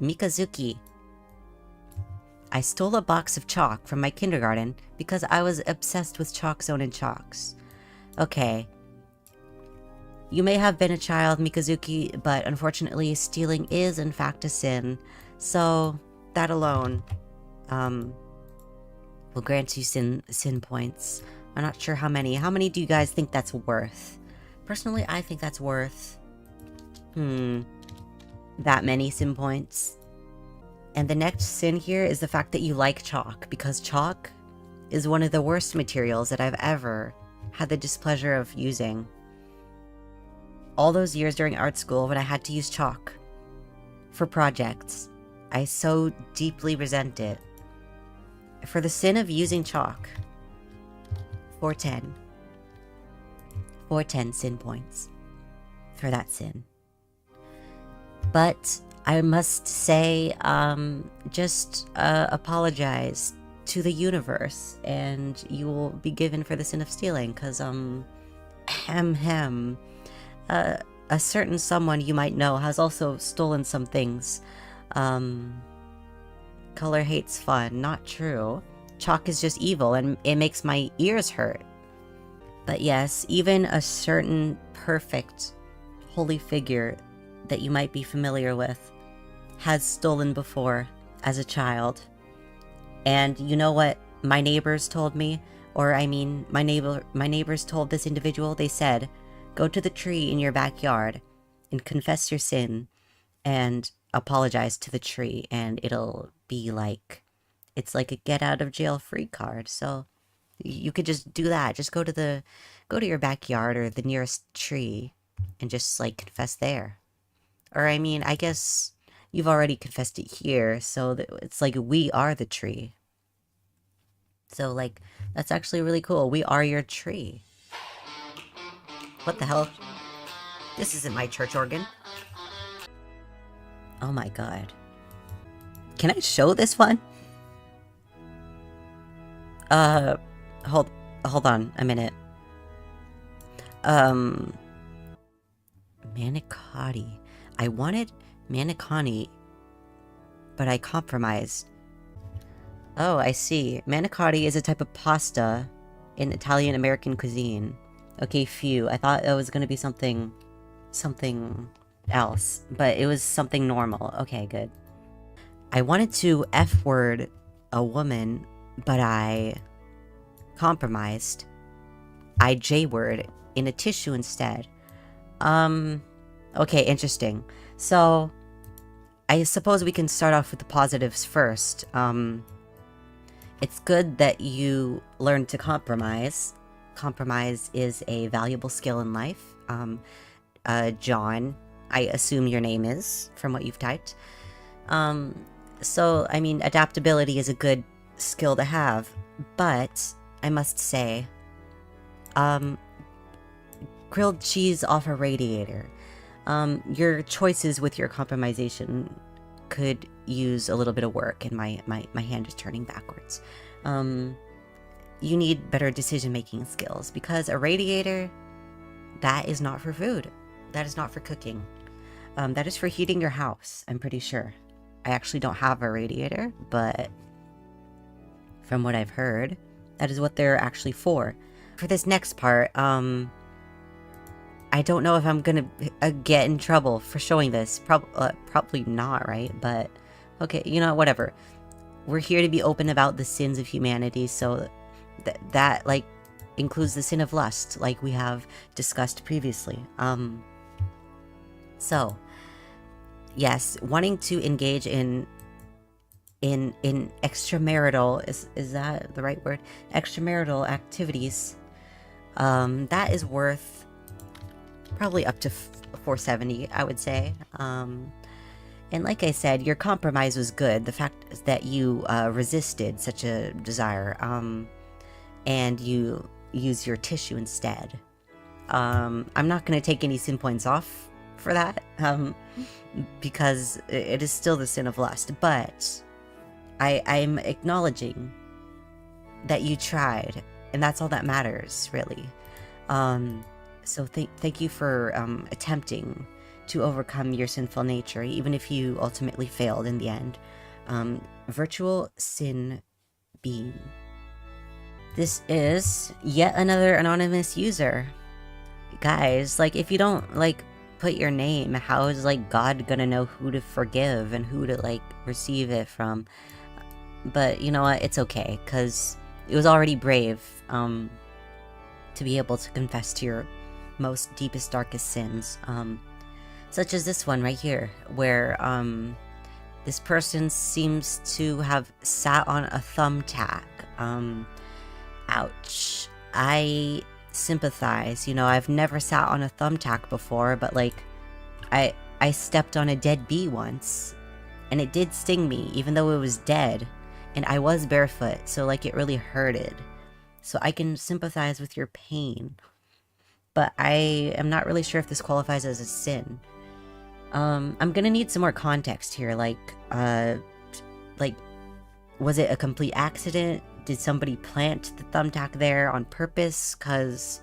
Mikazuki. I stole a box of chalk from my kindergarten because I was obsessed with Chalk Zone and chalks. Okay. You may have been a child, Mikazuki, but unfortunately stealing is in fact a sin. So that alone will grant you sin points. I'm not sure how many. How many do you guys think that's worth? Personally, I think that's worth that many sin points. And the next sin here is the fact that you like chalk, because chalk is one of the worst materials that I've ever had the displeasure of using. All those years during art school when I had to use chalk for projects, I so deeply resent it. For the sin of using chalk, 410. 410 sin points for that sin. But I must say, just apologize to the universe, and you will be given for the sin of stealing, because, a certain someone you might know has also stolen some things. Color hates fun. Not true. Chalk is just evil, and it makes my ears hurt. But yes, even a certain perfect holy figure that you might be familiar with has stolen before as a child. And you know what my neighbors told me? Or I mean, my neighbors told this individual. They said, go to the tree in your backyard and confess your sin and apologize to the tree, and it'll be like, it's like a get out of jail free card. So you could just do that. Just go to your backyard or the nearest tree and just like confess there. Or I mean, I guess you've already confessed it here, so it's like we are the tree. So like, that's actually really cool. We are your tree. What the hell? This isn't my church organ. Oh my god. Can I show this one? Hold on a minute. Manicotti. I wanted manicotti, but I compromised. Oh, I see. Manicotti is a type of pasta in Italian-American cuisine. Okay, phew. I thought it was gonna be something else, but it was something normal. Okay, good. I wanted to F-word a woman, but I compromised. I J-word in a tissue instead. Okay, interesting. So, I suppose we can start off with the positives first. It's good that you learned to compromise. Compromise is a valuable skill in life. John, I assume your name is, from what you've typed. So, I mean, adaptability is a good skill to have, but I must say, grilled cheese off a radiator. Your choices with your compromisation could use a little bit of work, and my hand is turning backwards. You need better decision-making skills, because a radiator, that is not for food. That is not for cooking. That is for heating your house, I'm pretty sure. I actually don't have a radiator, but from what I've heard, that is what they're actually for. For this next part, I don't know if I'm gonna get in trouble for showing this. Probably not, right? But, okay, you know, whatever. We're here to be open about the sins of humanity, so that like, includes the sin of lust, like we have discussed previously. So, yes, wanting to engage in extramarital, is that the right word? Extramarital activities, that is worth probably up to 470, I would say. And like I said, your compromise was good. The fact that you resisted such a desire, and you use your tissue instead. I'm not going to take any sin points off for that, because it is still the sin of lust, but I'm acknowledging that you tried, and that's all that matters, really. So thank you for attempting to overcome your sinful nature, even if you ultimately failed in the end. Virtual Sin Beam. This is yet another anonymous user. Guys, like, if you don't, like, put your name, how is, like, God gonna know who to forgive and who to, like, receive it from? But you know what? It's okay, because it was already brave, to be able to confess to your most deepest, darkest sins. Such as this one right here, where, this person seems to have sat on a thumbtack. Ouch. I sympathize. You know, I've never sat on a thumbtack before, but, like, I stepped on a dead bee once, and it did sting me, even though it was dead, and I was barefoot, so, like, it really hurted. So I can sympathize with your pain, but I am not really sure if this qualifies as a sin. I'm gonna need some more context here, like, was it a complete accident? Did somebody plant the thumbtack there on purpose? Because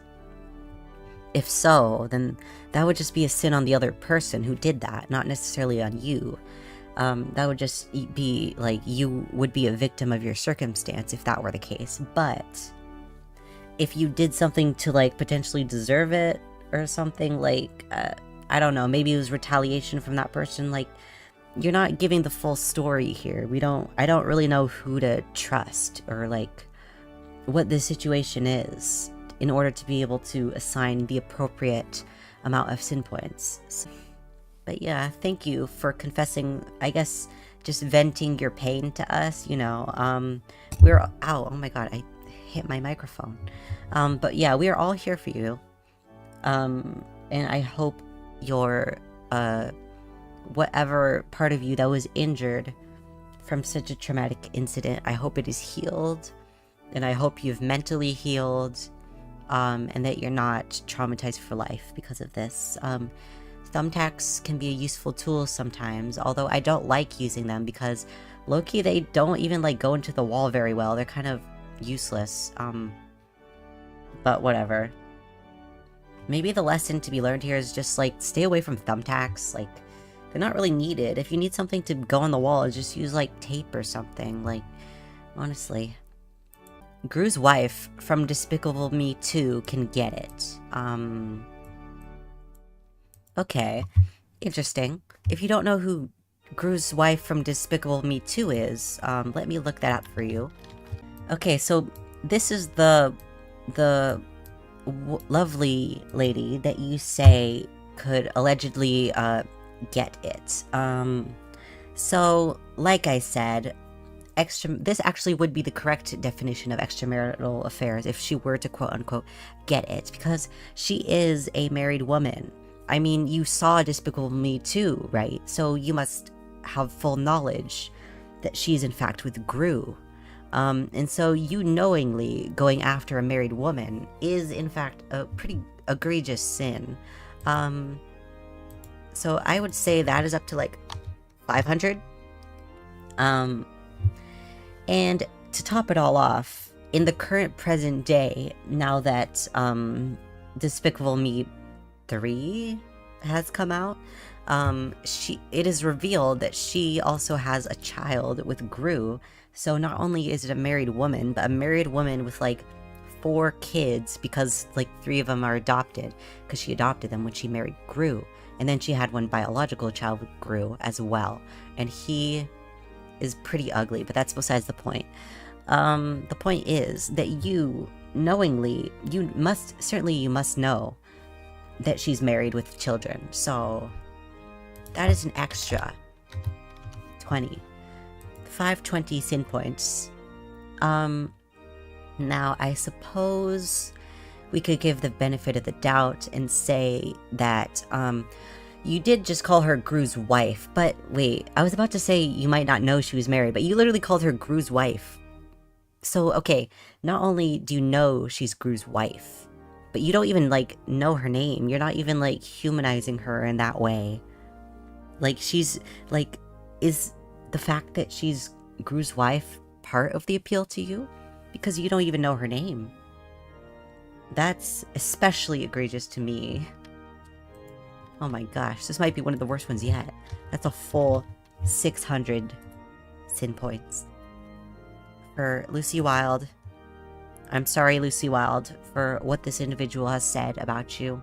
if so, then that would just be a sin on the other person who did that, not necessarily on you. That would just be, like, you would be a victim of your circumstance if that were the case. But if you did something to, like, potentially deserve it or something, like, I don't know, maybe it was retaliation from that person, like, you're not giving the full story here. I don't really know who to trust or, like, what the situation is in order to be able to assign the appropriate amount of sin points. But yeah, thank you for confessing, I guess, just venting your pain to us, you know. Ow, oh my god, I hit my microphone. But yeah, we are all here for you. And I hope your, whatever part of you that was injured from such a traumatic incident, I hope it is healed, and I hope you've mentally healed, and that you're not traumatized for life because of this. Thumbtacks can be a useful tool sometimes, although I don't like using them because low-key they don't even, like, go into the wall very well. They're kind of useless, but whatever. Maybe the lesson to be learned here is just, like, stay away from thumbtacks. Like, they're not really needed. If you need something to go on the wall, just use, like, tape or something. Like, honestly. Gru's wife from Despicable Me 2 can get it. Okay. Interesting. If you don't know who Gru's wife from Despicable Me 2 is, let me look that up for you. Okay, so this is the lovely lady that you say could allegedly, get it. So, like I said, this actually would be the correct definition of extramarital affairs if she were to quote-unquote get it, because she is a married woman. I mean, you saw Despicable Me 2, right? So you must have full knowledge that she's in fact with Gru. And so you knowingly going after a married woman is in fact a pretty egregious sin. So I would say that is up to, like, 500. And to top it all off, in the current present day, now that Despicable Me 3 has come out, it is revealed that she also has a child with Gru. So not only is it a married woman, but a married woman with, like, 4 kids, because, like, 3 of them are adopted, because she adopted them when she married Gru. And then she had one biological child with Gru as well. And he is pretty ugly, but that's besides the point. The point is that you knowingly, you must know that she's married with children. So that is an extra 20. 520 sin points. Now I suppose we could give the benefit of the doubt and say that you did just call her Gru's wife, but wait, I was about to say you might not know she was married, but you literally called her Gru's wife. So, okay, not only do you know she's Gru's wife, but you don't even, like, know her name. You're not even, like, humanizing her in that way. Like, she's, like, is the fact that she's Gru's wife part of the appeal to you? Because you don't even know her name. That's especially egregious to me. Oh my gosh, this might be one of the worst ones yet. That's a full 600 sin points. For Lucy Wilde, I'm sorry, Lucy Wilde, for what this individual has said about you.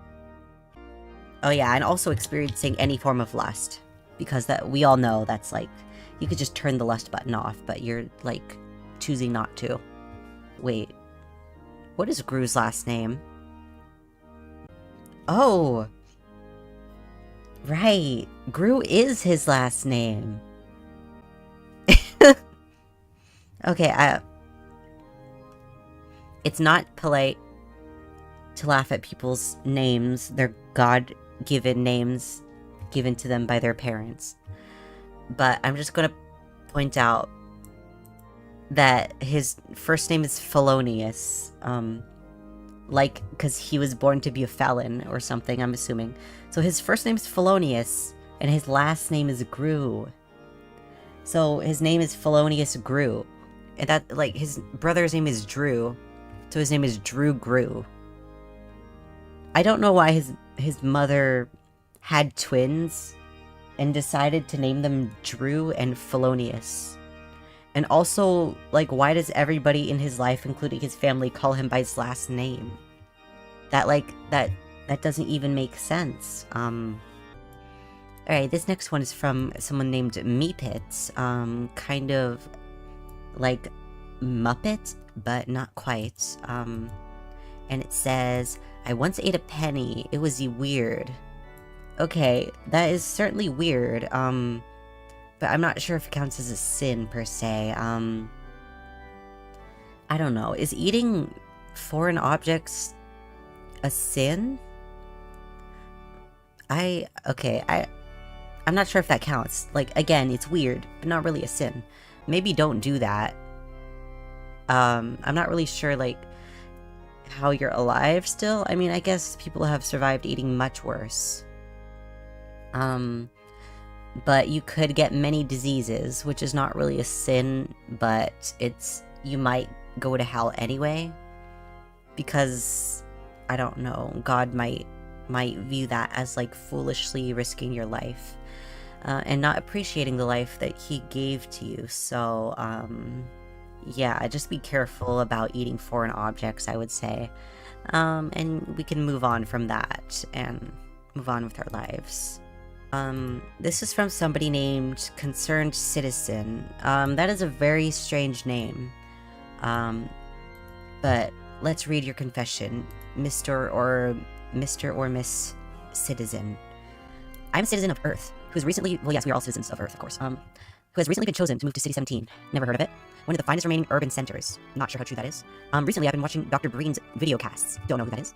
Oh yeah, and also experiencing any form of lust. Because that we all know that's like, you could just turn the lust button off, but you're like choosing not to. Wait, what is Gru's last name? Oh, right, Gru is his last name. Okay, it's not polite to laugh at people's names, their God-given names given to them by their parents. But I'm just gonna point out that his first name is Felonious. Like, because he was born to be a felon or something, I'm assuming. So his first name is Felonious, and his last name is Gru. So his name is Felonious Gru. And that, like, his brother's name is Drew. So his name is Drew Gru. I don't know why his mother had twins and decided to name them Drew and Felonious. And also, like, why does everybody in his life, including his family, call him by his last name? That, like, that doesn't even make sense. Alright, this next one is from someone named Meepit. Kind of like Muppet, but not quite. And it says, I once ate a penny. It was weird. Okay, that is certainly weird. But I'm not sure if it counts as a sin, per se. I don't know. Is eating foreign objects a sin? I'm not sure if that counts. Like, again, it's weird, but not really a sin. Maybe don't do that. I'm not really sure, like, how you're alive still. I mean, I guess people have survived eating much worse. But you could get many diseases, which is not really a sin, but you might go to hell anyway. Because, I don't know, God might view that as, like, foolishly risking your life. And not appreciating the life that he gave to you. So, yeah, just be careful about eating foreign objects, I would say. And we can move on from that and move on with our lives. This is from somebody named Concerned Citizen. That is a very strange name. But let's read your confession, Mr. or Miss Citizen. I'm a citizen of Earth, who's recently, well, yes, we are all citizens of Earth, of course, who has recently been chosen to move to City 17. Never heard of it. One of the finest remaining urban centers. Not sure how true that is. Recently I've been watching Dr. Breen's video casts. Don't know who that is.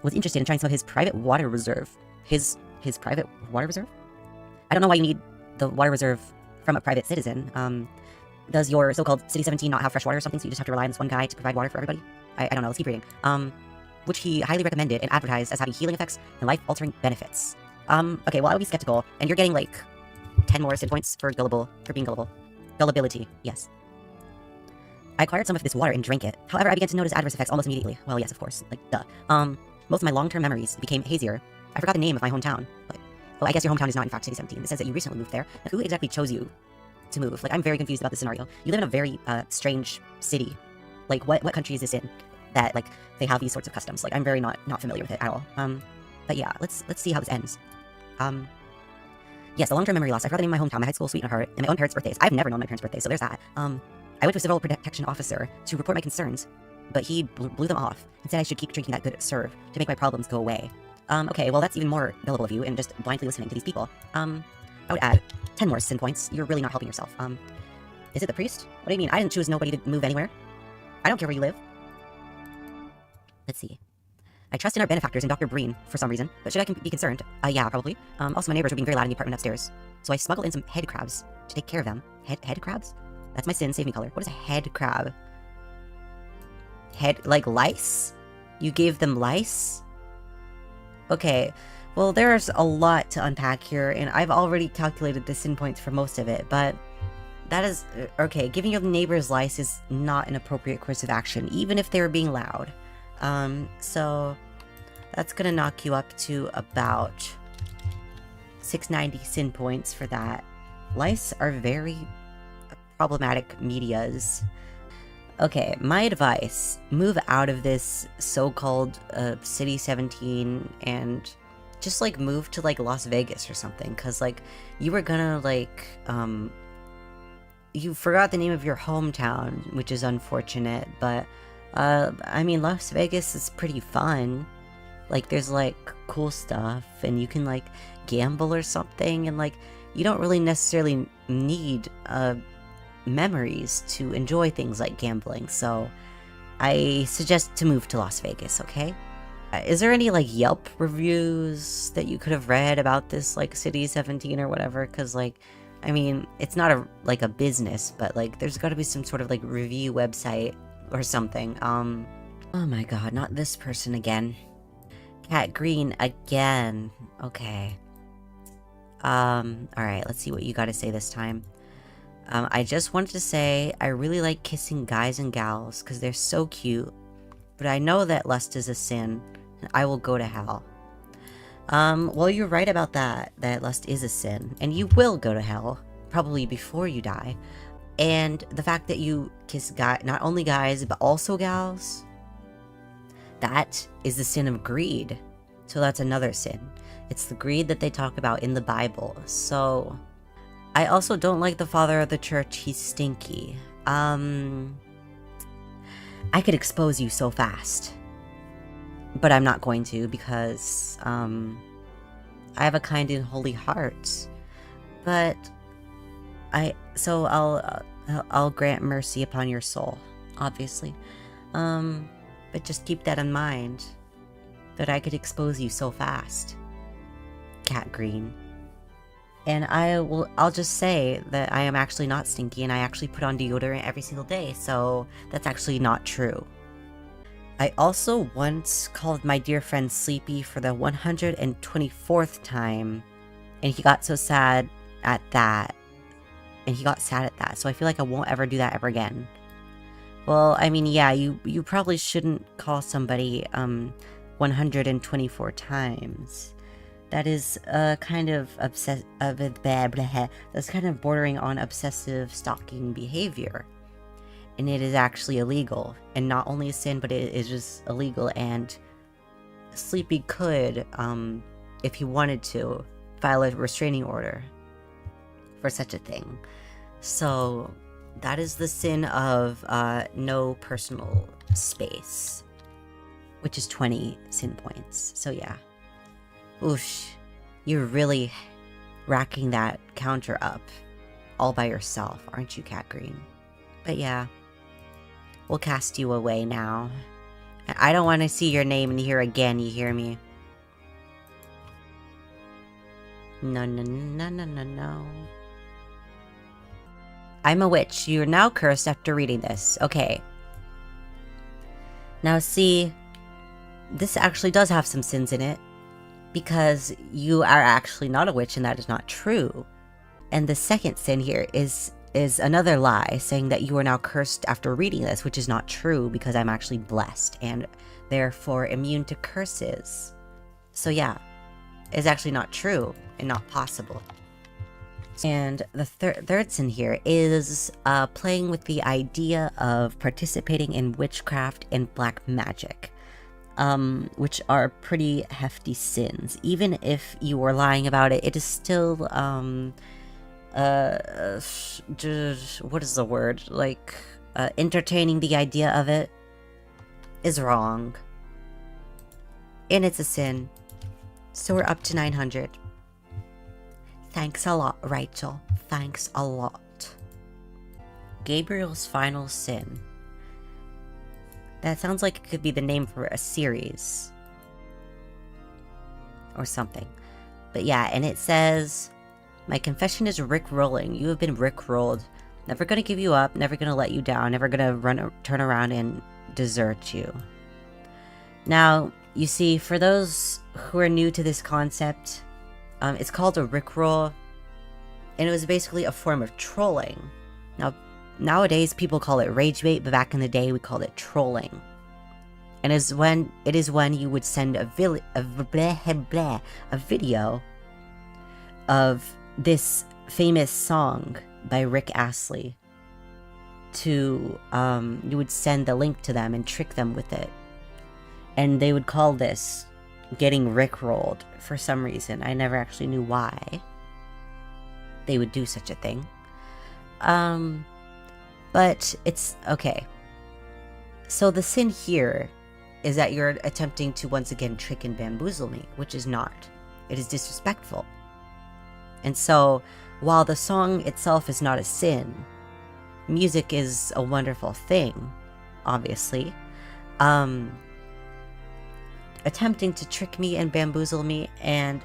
Was interested in trying some of his private water reserve. His private water reserve? I don't know why you need the water reserve from a private citizen. Does your so-called City 17 not have fresh water or something, so you just have to rely on this one guy to provide water for everybody? I don't know, let's keep reading. Which he highly recommended and advertised as having healing effects and life-altering benefits. Okay, well, I would be skeptical, and you're getting, like, 10 more sin points for being gullible. Gullibility, yes. I acquired some of this water and drank it. However, I began to notice adverse effects almost immediately. Well, yes, of course, like, duh. Most of my long-term memories became hazier. I forgot the name of my hometown. Like, well, I guess your hometown is not in fact City 17. It says that you recently moved there. Now, who exactly chose you to move? Like, I'm very confused about this scenario. You live in a very, strange city. Like, what country is this in? That, like, they have these sorts of customs. Like, I'm very not familiar with it at all. But yeah, let's see how this ends. Yes, the long-term memory loss. I forgot the name of my hometown, my high school sweetheart, and my own parents' birthdays. I've never known my parents' birthdays, so there's that. I went to a civil protection officer to report my concerns, but he blew them off and said I should keep drinking that good serve to make my problems go away. Okay, well, that's even more gullible of you and just blindly listening to these people. I would add 10 more sin points. You're really not helping yourself. Is it the priest? What do you mean? I didn't choose nobody to move anywhere. I don't care where you live. Let's see. I trust in our benefactors and Dr. Breen for some reason, but should I be concerned? Yeah, probably. Also, my neighbors were being very loud in the apartment upstairs, so I smuggled in some head crabs to take care of them. Head crabs? That's my sin, save me color. What is a head crab? Like lice? You gave them lice? Okay, well, there's a lot to unpack here, and I've already calculated the sin points for most of it, but that is... Okay, giving your neighbors lice is not an appropriate course of action, even if they were being loud. So that's gonna knock you up to about 690 sin points for that. Lice are very problematic medias. Okay, my advice, move out of this so-called City 17 and just like move to like Las Vegas or something, because like you were gonna like you forgot the name of your hometown, which is unfortunate, but I mean, Las Vegas is pretty fun. Like there's like cool stuff and you can like gamble or something, and like you don't really necessarily need memories to enjoy things like gambling, so I suggest to move to Las Vegas, okay? Is there any like Yelp reviews that you could have read about this like City 17 or whatever? Because like, I mean, it's not a like a business, but like there's got to be some sort of like review website or something. Oh my god, not this person again. Cat Green again. Okay. Alright, let's see what you got to say this time. I just wanted to say I really like kissing guys and gals because they're so cute, but I know that lust is a sin, and I will go to hell. Well, you're right about that lust is a sin, and you will go to hell, probably before you die. And the fact that you kiss not only guys, but also gals, that is the sin of greed. So that's another sin. It's the greed that they talk about in the Bible. So I also don't like the father of the church. He's stinky. I could expose you so fast, but I'm not going to, because I have a kind and holy heart. But I'll grant mercy upon your soul, obviously. But just keep that in mind, that I could expose you so fast, Cat Green. And I'll just say that I am actually not stinky, and I actually put on deodorant every single day, so that's actually not true. I also once called my dear friend Sleepy for the 124th time, and he got so sad at that. So I feel like I won't ever do that ever again. Well, I mean, yeah, you probably shouldn't call somebody 124 times. That is kind of that's kind of bordering on obsessive stalking behavior. And it is actually illegal. And not only a sin, but it is just illegal. And Sleepy could, if he wanted to, file a restraining order for such a thing. So that is the sin of no personal space, which is 20 sin points. So yeah. Oosh, you're really racking that counter up all by yourself, aren't you, Cat Green? But yeah, we'll cast you away now. I don't want to see your name in here again, you hear me? No, no, no, no, no, no. I'm a witch. You're now cursed after reading this. Okay. Now see, this actually does have some sins in it, because you are actually not a witch, and that is not true. And the second sin here is another lie, saying that you are now cursed after reading this, which is not true, because I'm actually blessed and therefore immune to curses. So yeah, it's actually not true and not possible. And the third sin here is playing with the idea of participating in witchcraft and black magic. Which are pretty hefty sins. Even if you were lying about it, it is still, what is the word? Like, entertaining the idea of it is wrong. And it's a sin. So we're up to 900. Thanks a lot, Rachel. Thanks a lot. Gabriel's final sin. That sounds like it could be the name for a series. Or something. But yeah, and it says, my confession is Rick-rolling. You have been Rick-rolled. Never gonna give you up, never gonna let you down, never gonna turn around and desert you. Now, you see, for those who are new to this concept, it's called a Rickroll, and it was basically a form of trolling. Now, nowadays, people call it rage bait, but back in the day, we called it trolling. And it is when you would send a video of this famous song by Rick Astley to, you would send the link to them and trick them with it. And they would call this getting Rickrolled for some reason. I never actually knew why they would do such a thing. But it's okay. So the sin here is that you're attempting to once again trick and bamboozle me, which is not. It is disrespectful. And so, while the song itself is not a sin, music is a wonderful thing, obviously. Attempting to trick me and bamboozle me and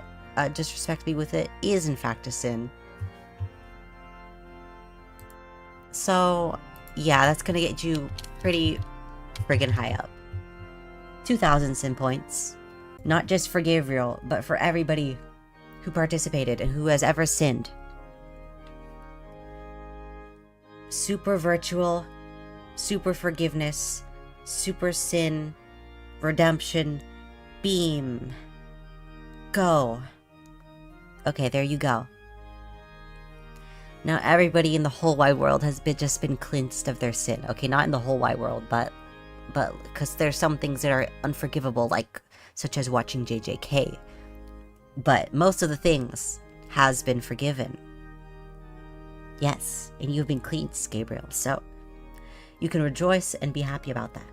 disrespect me with it is in fact a sin. So, yeah, that's gonna get you pretty friggin' high up. 2,000 sin points. Not just for Gabriel, but for everybody who participated and who has ever sinned. Super virtual, super forgiveness, super sin, redemption, beam. Go. Okay, there you go. Now everybody in the whole wide world has just been cleansed of their sin. Okay, not in the whole wide world, but because there's some things that are unforgivable, like such as watching JJK. But most of the things has been forgiven. Yes, and you've been cleansed, Gabriel. So you can rejoice and be happy about that.